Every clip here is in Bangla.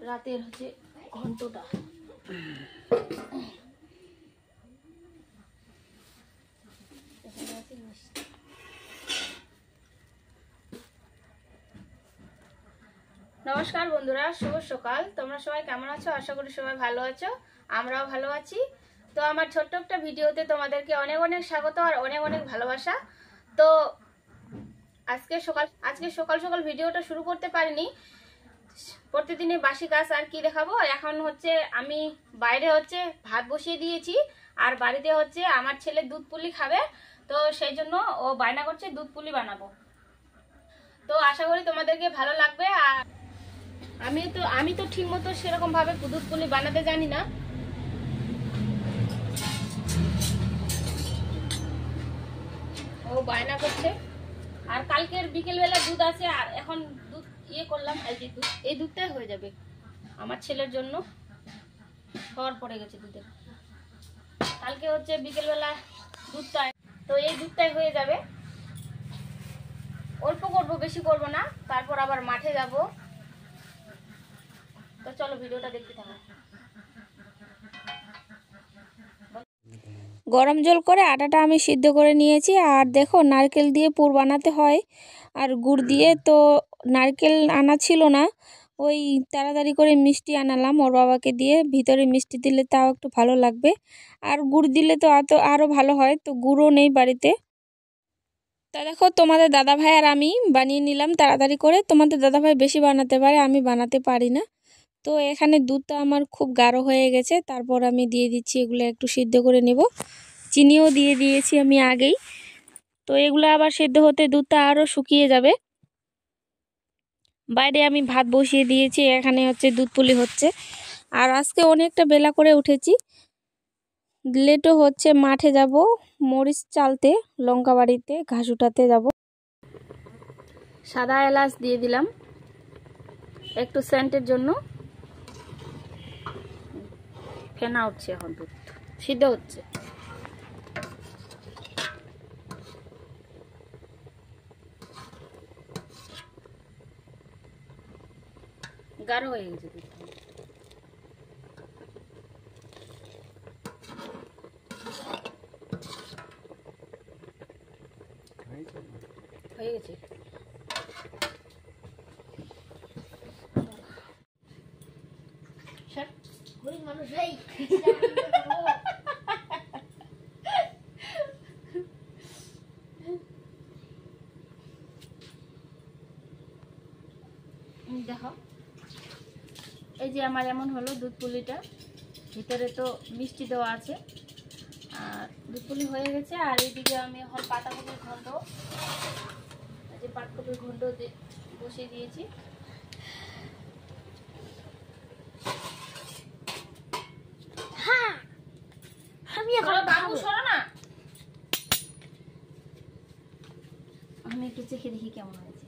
রাতের হচ্ছে ঘন্টটা। নমস্কার বন্ধুরা, শুভ সকাল। তোমরা সবাই কেমন আছো? আশা করি সবাই ভালো আছো, আমরাও ভালো আছি। তো আমার ছোট্ট একটা ভিডিওতে তোমাদেরকে অনেক অনেক স্বাগত আর অনেক অনেক ভালোবাসা। তো আজকে সকাল সকাল ভিডিওটা শুরু করতে পারিনি। প্রতিদিনের বাসি কাজ আর কি দেখাবো। এখন হচ্ছে আমি বাইরে হচ্ছে ভাত বসিয়ে দিয়েছি, আর বাড়িতে হচ্ছে আমার ছেলে দুধ পুলি খাবে, তো সেই জন্য ও বায়না করছে দুধ পুলি বানাবো। তো আশা করি তোমাদেরকে ভালো লাগবে। আর আমি তো ঠিক মতো সেরকম ভাবে দুধ পুলি বানাতে জানি না। ও বায়না করছে। আর কালকের বিকেল বেলা দুধ আছে, আর এখন দুধ করলাম, এই দুধটাই হয়ে যাবে আমার ছেলের জন্য। খাওয়ার পড়ে গেছে দুধে, কালকে হচ্ছে বিকেল বেলা দুধটাই, তো এই দুধটাই হয়ে যাবে। অল্প করবো, বেশি করবো না, তারপর আবার মাঠে যাব। তো চলো ভিডিওটা দেখতে থাকো। গরম জল করে আটাটা আমি সিদ্ধ করে নিয়েছি। আর দেখো, নারকেল দিয়ে পুর বানাতে হয় আর গুড় দিয়ে। তো নারকেল আনা ছিল না, ওই তাড়াতাড়ি করে মিষ্টি আনালাম ওর বাবাকে দিয়ে। ভিতরে মিষ্টি দিলে তাও একটু ভালো লাগবে, আর গুড় দিলে তো আরও ভালো হয়। তো গুড়ও নেই বাড়িতে। তা দেখো, তোমাদের দাদাভাই আর আমি বানিয়ে নিলাম তাড়াতাড়ি করে। তোমাদের দাদাভাই বেশি বানাতে পারে, আমি বানাতে পারি না। তো এখানে দুধটা আমার খুব গাঢ় হয়ে গেছে, তারপর আমি দিয়ে দিচ্ছি এগুলো একটু সিদ্ধ করে নেব। চিনিও দিয়ে দিয়েছি আমি আগেই। তো এগুলো আবার সেদ্ধ হতে দুধটা আরও শুকিয়ে যাবে। বাইরে আমি ভাত বসিয়ে দিয়েছি, এখানে হচ্ছে দুধ পুলি হচ্ছে। আর আজকে অনেকটা বেলা করে উঠেছি, লেটও হচ্ছে। মাঠে যাব মরিচ চালতে, লঙ্কা বাড়িতে ঘাস উঠাতে যাব। সাদা এলাচ দিয়ে দিলাম একটু সেন্টের জন্য। ফেনা উঠছে, এখন দুধ সিদ্ধ হচ্ছে। গাঢ় হয়ে গেছে দুধটা। হয়ে গেছে। দেখো, এই যে আমার এমন হলো দুধ পুলিটা। ভিতরে তো মিষ্টি দেওয়া আছে, আর দুধ পুলি হয়ে গেছে। আর এইদিকে আমি এখন পাতাকপির ঘন্ট, এই যে পাতাকপির ঘন্ট বসিয়ে দিয়েছি। বাবু সরো না, আমি একটু চেখে দেখি কেমন হয়েছে।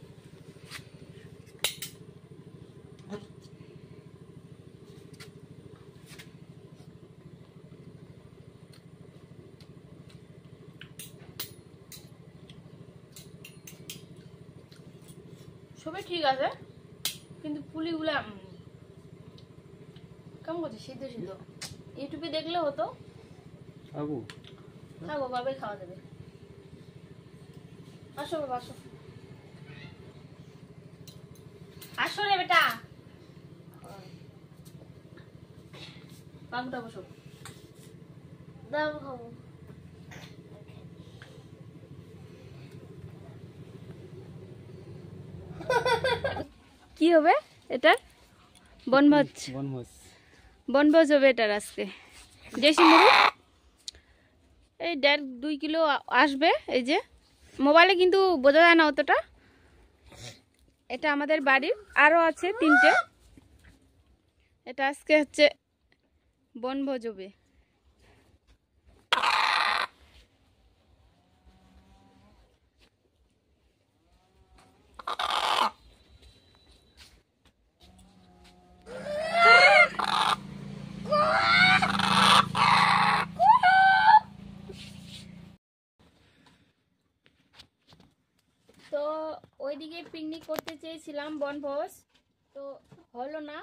সবই ঠিক আছে, কিন্তু পুলিগুলা কেমন করছে, সিদ্ধ সিদ্ধ। ইউটিউবে দেখলে হতো। খাবো, বাবাই খাওয়া দেবে। আসো বাবা, আসো আসো রে বেটা, বাবুটা বসো। দাও খাবো। কি হবে এটার? বনভোজ বনভোজ হবে এটার আজকে। দেশি মুরগ এই 1.5-2 কিলো আসবে। এই যে মোবাইলে কিন্তু বোঝা যায় না অতটা। এটা আমাদের বাড়ির, আরও আছে 3টে। এটা আজকে হচ্ছে বনভোজ হবে। তো ওইদিকে পিকনিক করতে চেয়েছিলাম, বনভোজ, তো হলো না।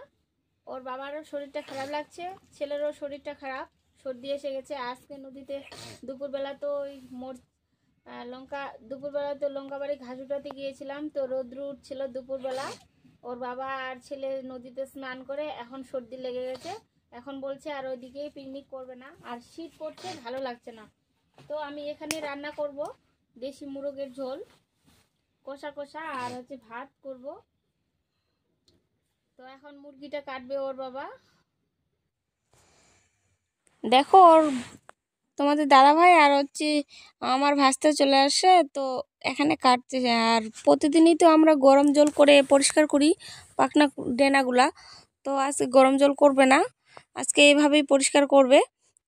ওর বাবারও শরীরটা খারাপ লাগছে, ছেলেরও শরীরটা খারাপ, সর্দি এসে গেছে। আজকে নদীতে দুপুরবেলা তো ওই দুপুরবেলা তো লঙ্কা বাড়ি ঘাস উঠাতে গিয়েছিলাম, তো রোদ্র উঠছিল দুপুরবেলা। ওর বাবা আর ছেলে নদীতে স্নান করে এখন সর্দি লেগে গেছে। এখন বলছে আর ওইদিকেই পিকনিক করবে না, আর শীত পড়ছে, ভালো লাগছে না। তো আমি এখানে রান্না করব দেশি মুরগের ঝোল, কষা কষা, আর হচ্ছে ভাত করব। তো এখন মুরগিটা কাটবে ওর বাবা। দেখো ওর তোমাদের দাদাভাই আর হচ্ছে আমার ভাস্তা চলে আসে, তো এখানে কাটতেছে। আর প্রতিদিনই তো আমরা গরম জল করে পরিষ্কার করি পাখনা ডেনাগুলা, তো আজকে গরম জল করবে না, আজকে এইভাবেই পরিষ্কার করবে।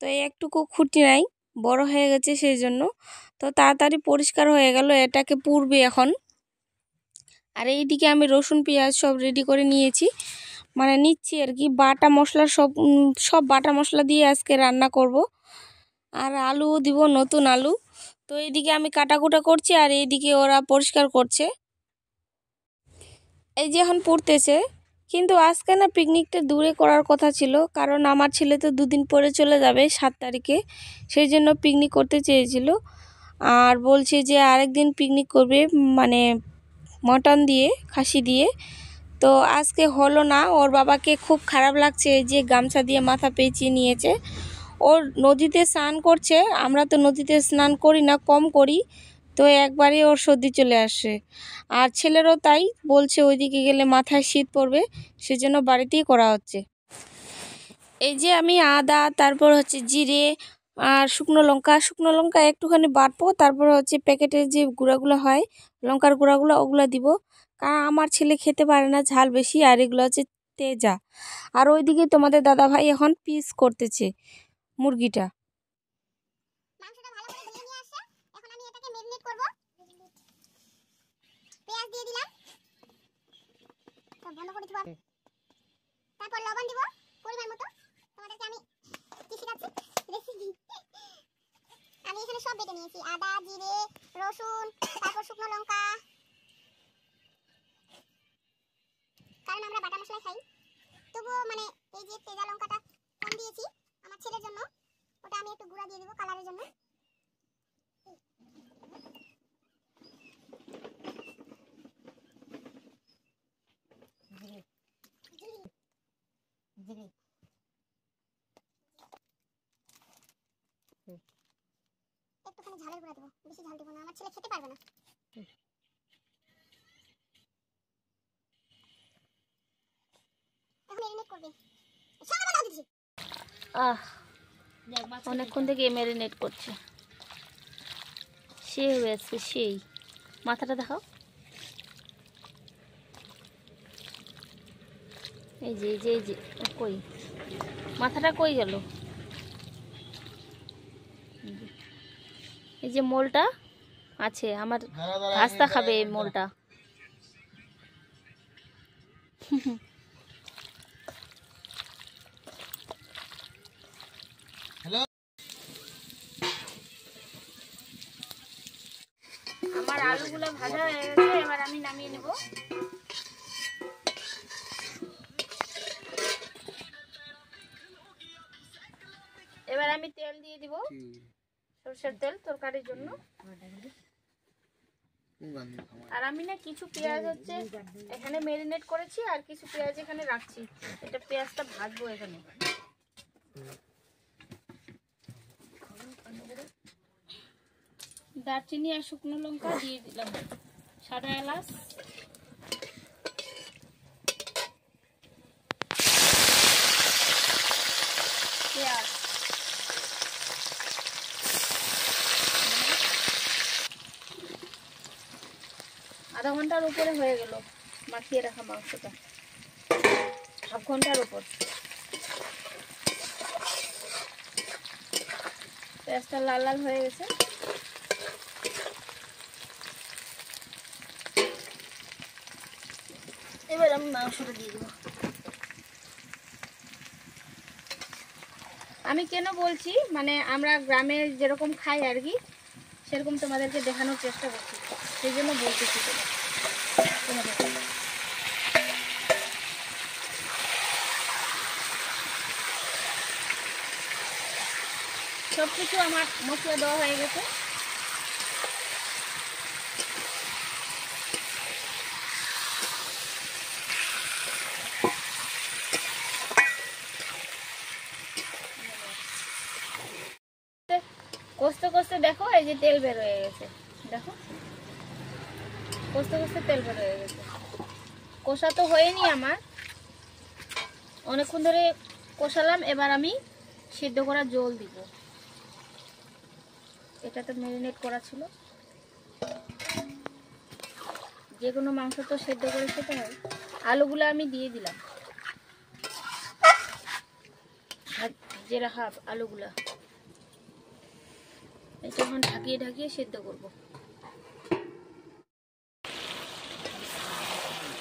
তো এই একটুকু খুঁটি নাই, বড় হয়ে গেছে সেই জন্য। তো তাড়াতাড়ি পরিষ্কার হয়ে গেল, এটাকে পুড়বে এখন। আর এইদিকে আমি রসুন পেঁয়াজ সব রেডি করে নিয়েছি, মানে নিচ্ছি আর কি। বাটা মশলা সব বাটা মশলা দিয়ে আজকে রান্না করব। আর আলু দিব, নতুন আলু। তো এইদিকে আমি কাটাকুটা করছি আর এইদিকে ওরা পরিষ্কার করছে। এই যে এখন পড়তেছে। কিন্তু আজকে না পিকনিকটা দূরে করার কথা ছিল, কারণ আমার ছেলে তো 2 দিন পরে চলে যাবে 7 তারিখে, সেই জন্য পিকনিক করতে চেয়েছিল। আর বলছে যে আরেকদিন পিকনিক করবে, মানে মটন দিয়ে, খাসি দিয়ে। তো আজকে হলো না। ওর বাবাকে খুব খারাপ লাগছে, যে গামছা দিয়ে মাথা পেঁচিয়ে নিয়েছে। ওর নদীতে স্নান করছে, আমরা তো নদীতে স্নান করি না, কম করি। তো একবারই ওর সর্দি চলে আসে। আর ছেলেরও তাই বলছে, ওইদিকে গেলে মাথায় শীত পড়বে, সেজন্য বাড়িতেই করা হচ্ছে। এই যে আমি আদা, তারপর হচ্ছে জিরে আর শুকনো লঙ্কা একটুখানি বাটবো, তারপর হচ্ছে প্যাকেটের যে গুঁড়াগুলো হয়, লঙ্কার গুঁড়াগুলো, ওগুলো দিব। কারণ আমার ছেলে খেতে পারে না ঝাল বেশি, আর এগুলো হচ্ছে তেজা। আর ওইদিকে তোমাদের দাদা ভাই এখন পিস করতেছে মুরগিটা। মাংসটা ভালো করে ধুয়ে নিয়ে আসছে। এখন আমি এটাকে ম্যারিনেট করব। পেঁয়াজ দিয়ে দিলাম, বন্ধ করে দিব। তারপর লবণ দিব পরিমাণ মতো। তোমাদেরকে আমি কি শেখাচ্ছি রেসিপি। আমি এখানে সব বেটে নিয়েছি, আদা, জিরে, রসুন, তারপর শুকনো লঙ্কা, কারণ আমরা বাটা মশলা খাই। তবুও মানে এই যে তেজা লঙ্কাটা কম দিয়েছি আমার ছেলের জন্য, ওটা আমি একটু গুঁড়া দিয়ে দিব কালারের জন্য। একটুখানি ঝালের গুঁড়া দেবো, বেশি ঝাল দেবো না, আমার ছেলে খেতে পারবে না। এখন ম্যারিনেট করবে। সঙ্গে দাও দিচ্ছি। অনেকক্ষণ থেকে ম্যারিনেট করছে, সে হয়েছে সেই। মাথাটা দেখাও, এই যে এই যে এই যে, কই মাথাটা কই গেল? এই যে মোলটা আছে, আমার ভাস্তা খাবে এই মোলটা। আমার আলুগুলো ভাজা হয়ে গেছে, এবার আমি নামিয়ে নেব। এবার আমি তেল দিয়ে দিব, সরষের তেল তরকারির জন্য। আর আমি না কিছু পেঁয়াজ হচ্ছে এখানে ম্যারিনেট করেছি, আর কিছু পেঁয়াজ এখানে রাখছি। এটা পেঁয়াজটা ভাজবো এখানে। দারচিনি আর শুকনো লঙ্কা দিয়ে দিলাম, সাদা এলাচ, পেঁয়াজ, আধা ঘন্টার উপরে হয়ে গেল মাখিয়ে রাখা মাংসটা, হাফ ঘন্টার উপর। পেঁয়াজটা লাল লাল হয়ে গেছে। এবার আমি মাংসটা দিয়ে দেবো। আমি কেন বলছি, মানে আমরা গ্রামে যেরকম খাই আর কি, সেরকম তোমাদেরকে দেখানোর চেষ্টা করছি, সেই জন্য বলতেছি। সব কিছু আমার মশলা দেওয়া হয়ে গেছে। কষতে কষতে দেখো এই যে তেল বের হয়ে গেছে, দেখো কষতে কষতে তেল বের হয়ে গেছে। কষা তো হয়নি আমার, অনেকক্ষণ ধরে কষালাম। এবার আমি সিদ্ধ করা জল দিব। এটা তো ম্যারিনেট করা ছিল, যে কোনো মাংস তো সেদ্ধ করে খেতে হয়। আলুগুলো আমি দিয়ে দিলাম, যে রাখা আলুগুলা। এটা এখন ঢাকিয়ে ঢাকিয়ে সেদ্ধ করব।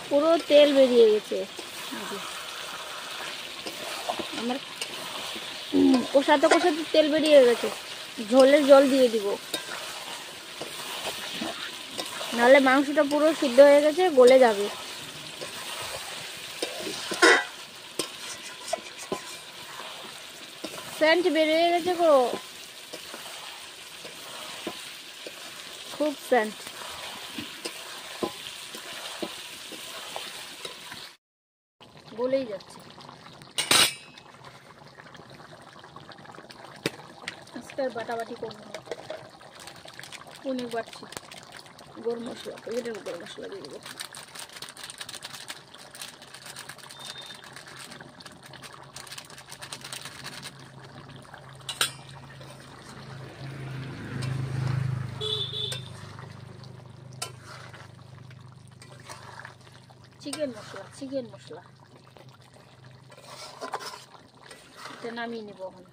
পুরো তেল বেরিয়ে গেছে আমার, কষাতে কষাতে তেল বেরিয়ে গেছে। ঝোলের জল দিয়ে দিব, নাহলে মাংসটা পুরো সিদ্ধ হয়ে গেছে, গলে যাবে। সেন্ট বেরিয়ে গেছে গো, খুব সেন্ট। গলেই যাচ্ছে। আজকে আর বাটাবাটি করবো না, অনেক বাটছি। গরম মশলা, এটার গরম মশলা দিয়ে দেবো। চিকেন মশলা, চিকেন মশলা এটা নামিয়ে নেব এখন।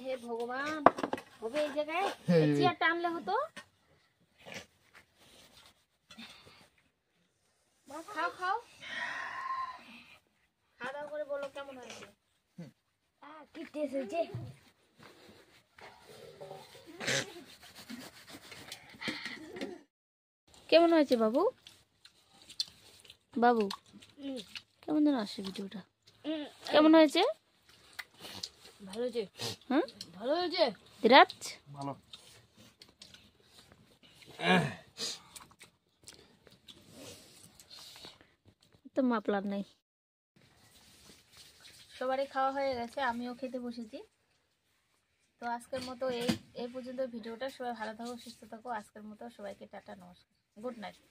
হে ভগবান, হবে এই জায়গায় চেয়ার টানলে হতো। খাও খাও, খাওয়া দাওয়া করে বলো কেমন হয়েছে। কি টেস্ট হয়েছে। কেমন হয়েছে বাবু? বাবু কেমন যেন আসছে ভিডিওটা, কেমন হয়েছে? ভালো হয়েছে। হ্যাঁ ভালো হয়েছে, বিরাট ভালো। তো মাপলার নেই। সবারই খাওয়া হয়ে গেছে, আমিও খেতে বসেছি। তো আজকের মতো এই পর্যন্ত ভিডিওটা। সবাই ভালো থাকো, সুস্থ থাকো। আজকের মতো সবাইকে টাটা, নমস্কার, গুড নাইট।